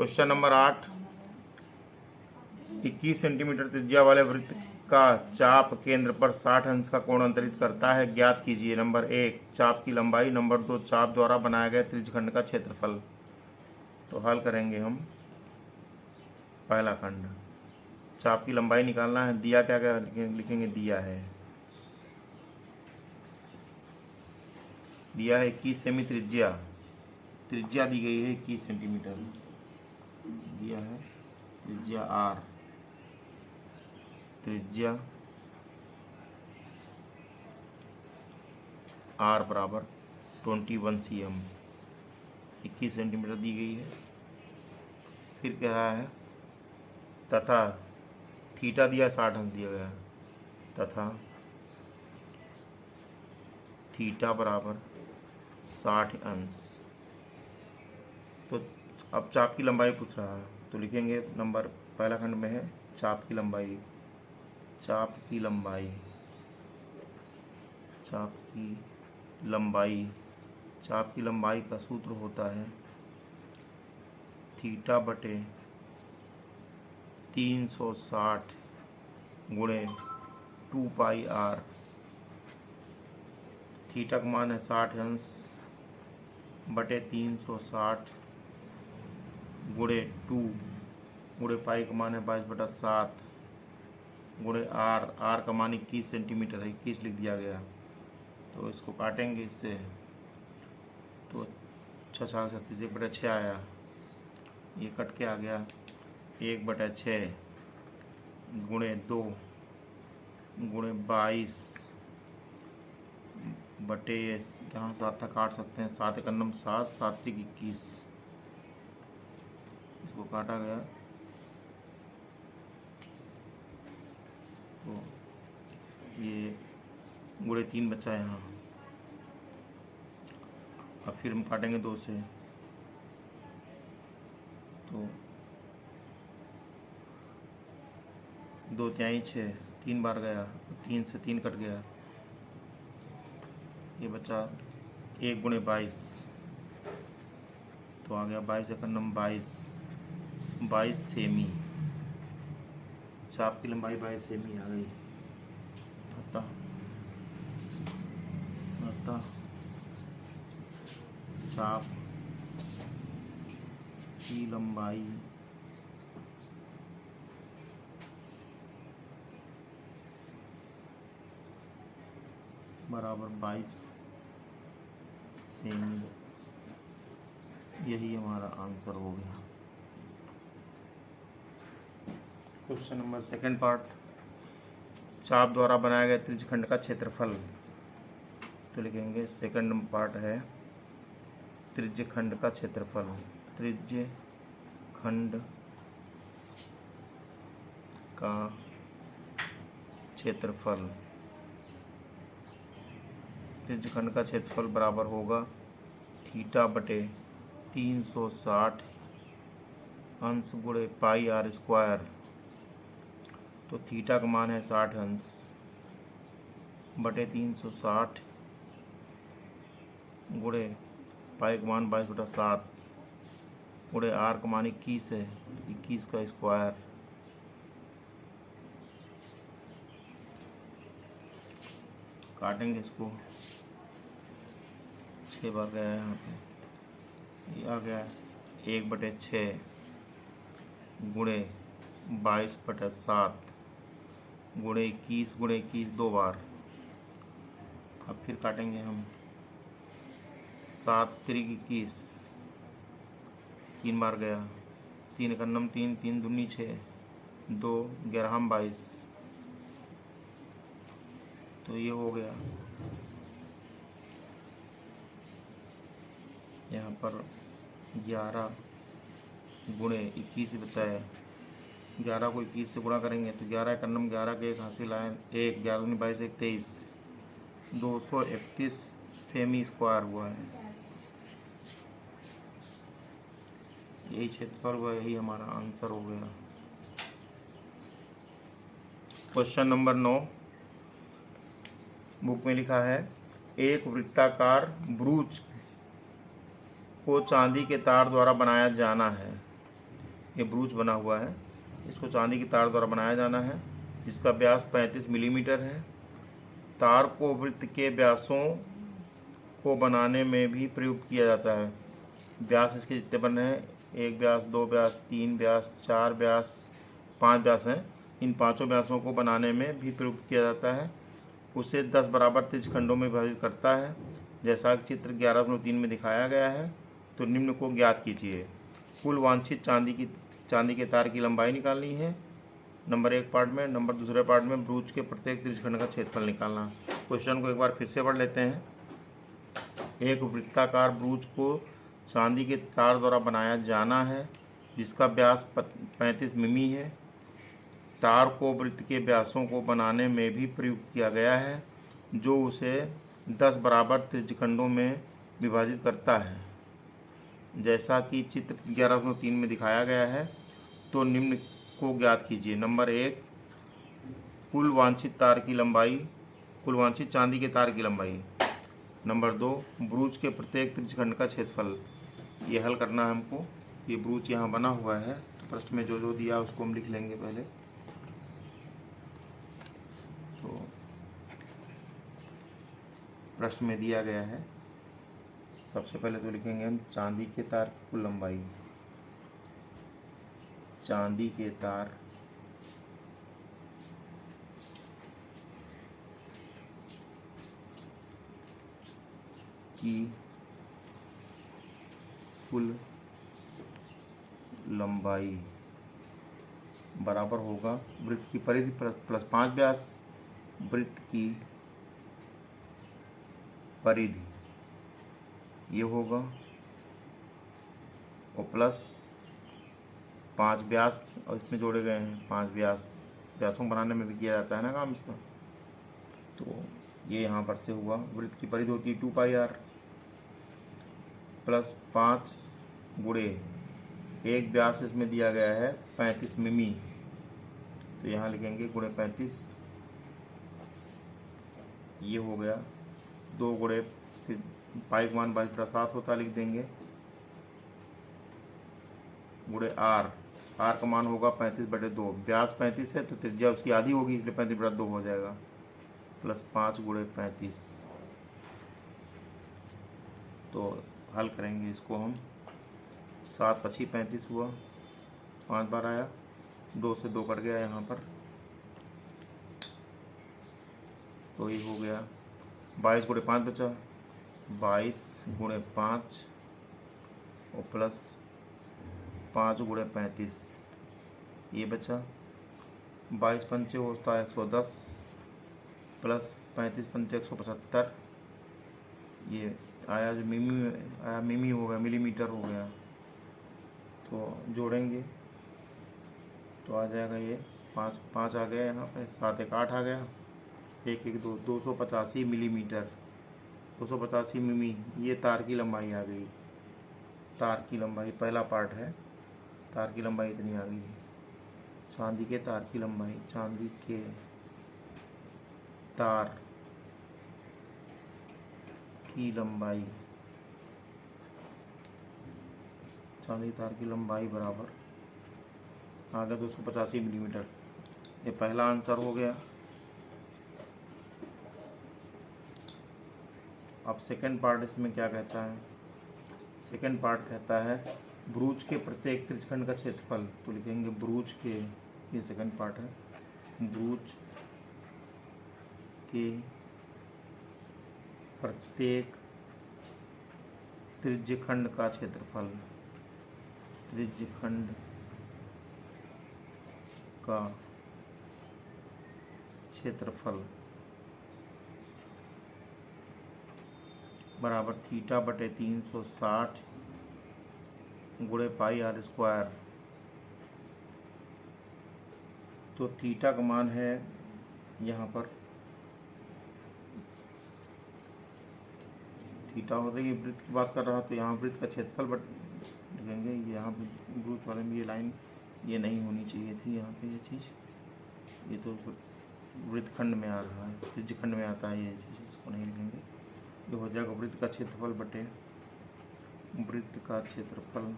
Question number 8, 21 centimetre त्रिज्या वाले वृत्त का चाप केंद्र पर 60 अंश का कोण अंतरित करता है, ज्ञात कीजिए। नंबर 1 चाप की लंबाई, नंबर 2 चाप द्वारा बनाया गया त्रिज्यखंड का क्षेत्रफल। तो हल करेंगे हम। पहला खंड, चाप की लंबाई निकालना है। दिया क्या क्या लिखेंगे? दिया है 21 सेमी त्रिज्या, त्रिज्या दी गई है 21 सेंटीमीटर, दिया है त्रिज्या आर, त्रिज्या आर बराबर 21 cm, 21 सेंटीमीटर दी गई है। फिर कह रहा है तथा थीटा दिया 60 अंश दिया गया, तथा थीटा बराबर 60 अंश। तो अब चाप की लंबाई पूछ रहा है, तो लिखेंगे नंबर पहला खंड में है चाप की लंबाई, चाप की लंबाई, चाप की लंबाई, चाप की लंबाई का सूत्र होता है थीटा बटे 360 गुणे 2 पाई आर। थीटा का मान है 60 अंश बटे 360 गुणे 2 गुणे पाई का मान है 22/7 गुणे आर, आर का मान 21 सेंटीमीटर है, 21 लिख दिया गया। तो इसको काटेंगे इससे, तो 6×6 1/6 आया, ये कट के आ गया 1/6 गुणे 2 गुणे 22 बटे, यहाँ 7 था काट सकते हैं, 7 एकम 7, 7 त्रिक 21, इसको काटा गया तो ये गुणे 3 बचा है यहाँ। अब फिर हम काटेंगे 2 से, तो 2 तिहाई 6, 3 बार गया, 3 से 3 कट गया, ये बचा 1 गुणे 22, तो आ गया 22 एकम 22 सेमी, चाप की लंबाई 22 सेमी आ गई। अतः चाप की लंबाई बराबर 22 सेमी, यही हमारा आंसर हो गया। क्वेश्चन नंबर सेकंड पार्ट, चाप द्वारा बनाया गया त्रिज्यखंड का क्षेत्रफल। तो लिखेंगे सेकंड पार्ट है त्रिज्यखंड का क्षेत्रफल, त्रिज्यखंड का क्षेत्रफल, त्रिज्यखंड का क्षेत्रफल बराबर होगा थीटा बटे 360 अंश गुणे पाई आर स्क्वायर। तो थीटा का मान है 60 अंश बटे 360 गुणे पाई का मान 22/7 गुणे आर का मान 21 है, 21 का स्क्वायर। काटेंगे इसको, 6 बार गया है यहाँ पे, ये आ गया 1/6 गुणे 22/7 गुणे 21 2 बार। अब फिर काटेंगे हम, 7 त्रिक 21, 3 बार गया, 3 एकम 3, 3 दूनी 6, 2 11 22, तो ये हो गया यहाँ पर 11 गुणे 21 बचाया, 11 को 21 से गुणा करेंगे तो 11 एकम 11 के 1 हासिल आए, 1 11 दूनी 22 1 23, 231 सेमी स्क्वायर हुआ है, यही क्षेत्रफल हुआ, यही हमारा आंसर हो गया। क्वेश्चन नंबर 9 बुक में लिखा है, एक वृत्ताकार ब्रूच को चांदी के तार द्वारा बनाया जाना है। ये ब्रूच बना हुआ है, इसको चांदी की तार द्वारा बनाया जाना है, जिसका व्यास 35 मिलीमीटर है। तार को वृत्त के व्यासों को बनाने में भी प्रयुक्त किया जाता है। व्यास इसके जितने बने हैं, 1 व्यास, 2 व्यास, 3 व्यास, 4 व्यास, 5 व्यास हैं, इन 5 व्यासों को बनाने में भी प्रयुक्त किया जाता है। उसे 10 बराबर त्रिज्यखंडों में विभाजित करता है, जैसा कि चित्र 11.3 में दिखाया गया है। तो निम्न को ज्ञात कीजिए। कुल वांछित चांदी के तार की लंबाई निकालनी है, नंबर 1 पार्ट में। नंबर दूसरे पार्ट में ब्रूच के प्रत्येक त्रिज्यखंड का क्षेत्रफल निकालना। क्वेश्चन को एक बार फिर से पढ़ लेते हैं। एक वृत्ताकार ब्रूच को चांदी के तार द्वारा बनाया जाना है, जिसका व्यास 35 मिमी है। तार को वृत्त के व्यासों को बनाने में भी प्रयुक्त किया गया है, जो उसे 10 बराबर त्रिज्यखंडों में विभाजित करता है, जैसा कि चित्र 11.3 में दिखाया गया है। तो निम्न को ज्ञात कीजिए। नंबर 1 कुल वांछित चांदी के तार की लंबाई। नंबर 2 ब्रूच के प्रत्येक त्रिज्यखंड का क्षेत्रफल। ये हल करना है हमको। ये ब्रूच यहाँ बना हुआ है, तो प्रश्न में जो जो दिया उसको हम लिख लेंगे पहले। तो प्रश्न में दिया गया है, सबसे पहले तो लिखेंगे हम चांदी के तार की कुल लंबाई। चांदी के तार की कुल लंबाई बराबर होगा वृत्त की परिधि प्लस 5 व्यास, वृत्त की परिधि ये होगा, और प्लस 5 व्यास, और इसमें जोड़े गए हैं 5 व्यासों बनाने में भी किया जाता है ना काम इसका। तो ये यहाँ पर से हुआ। वृत्त की परिधि होती है 2πr प्लस 5 गुणे एक व्यास इसमें दिया गया है 35 मिमी, तो यहाँ लिखेंगे गुणे 35, ये हो गया। 2 गुणे पाई का मान 22/7 होता, लिख देंगे, गुणे आर का मान होगा 35/2। व्यास 35 है तो त्रिज्या उसकी आधी होगी, इसलिए 35/2 हो जाएगा, प्लस 5 गुणे 35। तो हल करेंगे इसको हम। 7 × 5 = 35 हुआ, 5 बार आया, 2 से 2 कट गया यहाँ पर, तो ये हो गया 22 × 5 बचा, 22 × 5 और प्लस 5 × 35 ये बचा। 22 पंचे होता है 110 प्लस 35 पंचे 175, ये आया जो मिमी हो गया, मिलीमीटर हो गया। तो जोड़ेंगे तो आ जाएगा ये 5 आ गया यहाँ पे, 7 1 8 आ गया, 1 1 2 285 मिलीमीटर, 285 मिमी, ये तार की लंबाई आ गई। तार की लंबाई पहला पार्ट है, तार की लंबाई इतनी आ गई। चांदी के तार की लंबाई, चांदी के तार की लंबाई, चांदी तार की लंबाई बराबर आ गया 285 मिलीमीटर। ये पहला आंसर हो गया। अब सेकंड पार्ट इसमें क्या कहता है? सेकंड पार्ट कहता है ब्रूच के प्रत्येक त्रिज्यखंड का क्षेत्रफल। तो लिखेंगे ब्रूच के, ये सेकंड पार्ट है, ब्रूच के प्रत्येक त्रिज्यखंड का क्षेत्रफल, त्रिज्यखंड का क्षेत्रफल बराबर θ/360 गुणे πr²। तो थीटा का मान है यहाँ पर, थीटा हो रही है, वृत्त की बात कर रहा, तो यहाँ वृत्त का क्षेत्रफल बट लिखेंगे। यहाँ ब्रूच वाले में ये लाइन ये नहीं होनी चाहिए थी यहाँ पे, ये चीज़, ये तो वृत्तखंड में आ रहा है, त्रिज्यखंड में आता है ये चीज़, इसको नहीं लिखेंगे। ये हो जाएगा वृत्त का क्षेत्रफल बटे वृत्त का क्षेत्रफल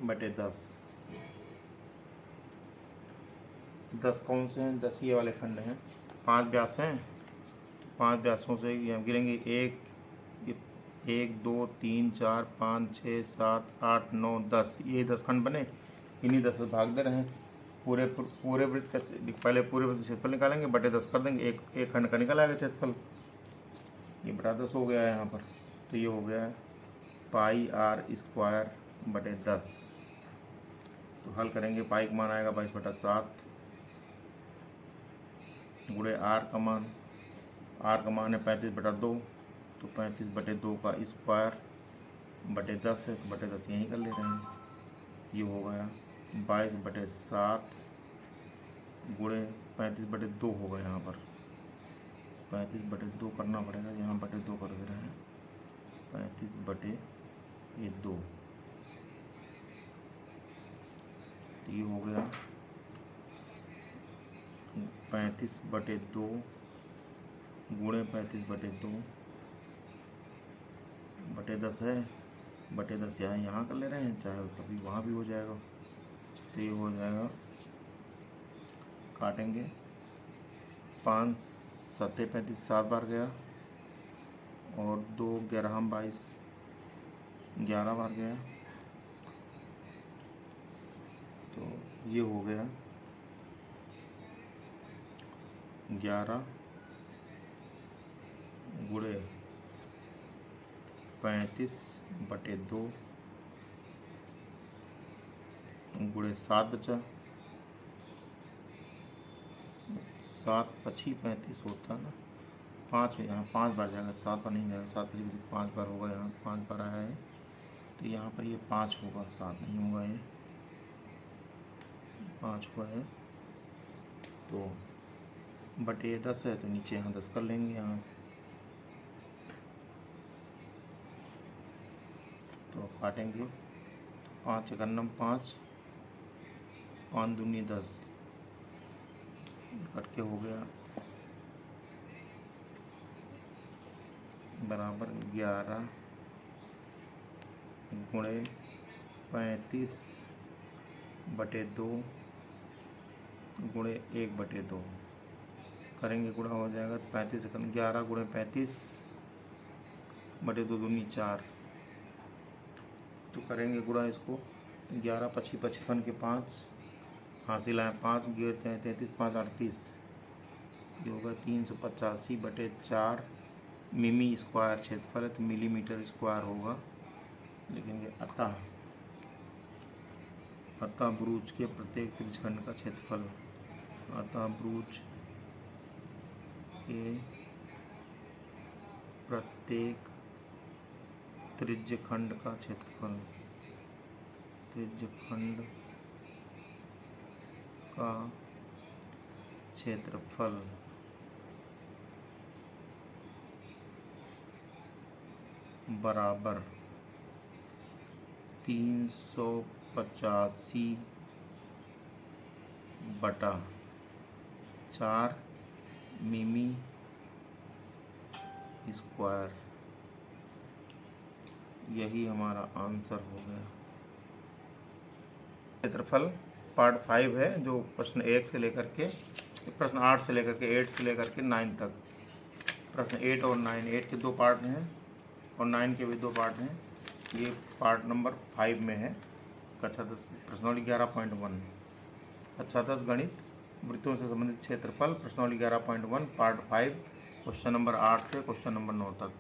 बटे 10। 10 कौन से हैं? 10 ये वाले खंड हैं। 5 व्यास हैं, 5 व्यासों से ये हम गिरेंगे 1 2 3 4 5 6 7 8 9 10। ये 10 खंड बने, इन्हीं 10 से भाग दे रहे हैं। पूरे वृत्त का पहले पूरे वृत्त का क्षेत्रफल निकालेंगे, बटे 10 कर देंगे। एक खंड का निकल आएगा क्षेत्रफल, ये बटा 10 हो गया है यहाँ पर। तो ये हो गया पाई आर स्क्वायर बटे 10। तो हल करेंगे, पाई का मान आएगा 22/7 गुणे आर का मान है 35/2, तो 35/2 का स्क्वायर बटे 10 है, तो बटे 10 यहीं कर ले रहे हैं। ये हो गया 22/7 गुणे 35/2 होगा यहाँ पर। 35/2 करना पड़ेगा, यहाँ बटे 2 कर दे रहे हैं। 35/2, तो ये हो गया 35/2 गुणे 35/2 बटे 10 है। बटे 10 यहाँ कर ले रहे हैं, चाहे कभी वहाँ भी हो जाएगा। तो ये हो जाएगा, काटेंगे 5 7 35 7 बार गया, और 2 11 22 11 बार गया। तो ये हो गया 11 गुणे 35/2 गुणे 7 बचा। 7 पची 35 होता ना, 5 यहाँ 5 बार जाएगा, 7 बार नहीं जाएगा। 7 पची 5 बार होगा, यहाँ 5 बार आया है, तो यहाँ पर ये 5 होगा, 7 नहीं होगा, ये 5 हुआ है। तो बटे 10 है, तो नीचे यहाँ 10 कर लेंगे यहाँ से। तो काटेंगे, 5 1 5 5 दूनी 10 कट के हो गया बराबर 11 गुणे 35/2 गुणे 1/2 करेंगे, गुणा हो जाएगा। 35 11 गुणे 35/2 दूनी 4, तो करेंगे गुणा इसको। 11 पची 55 के 5 हासिल आए 5 गिरते हैं 33 5 38, ये होगा 385/4 मिमी स्क्वायर क्षेत्रफल है, तो मिलीमीटर स्क्वायर होगा। लिखेंगे अतः ब्रूज के प्रत्येक त्रिज्यखंड का क्षेत्रफल। अतः ब्रूज के प्रत्येक त्रिज्यखंड का क्षेत्रफल, त्रिज्यखंड का क्षेत्रफल बराबर 385/4 मिमी स्क्वायर। यही हमारा आंसर हो गया। क्षेत्रफल पार्ट 5 है, जो प्रश्न 1 से लेकर के प्रश्न 8 से लेकर के 8 से लेकर के 9 तक। प्रश्न 8 और 9, 8 के 2 पार्ट हैं और 9 के भी 2 पार्ट हैं। ये पार्ट नंबर 5 में है। कक्षा 10 प्रश्नावली 11.1 कक्षा 10 गणित वृत्तों से संबंधित क्षेत्रफल प्रश्नावली 11.1 पार्ट 5 क्वेश्चन नंबर 8 से क्वेश्चन नंबर 9 तक।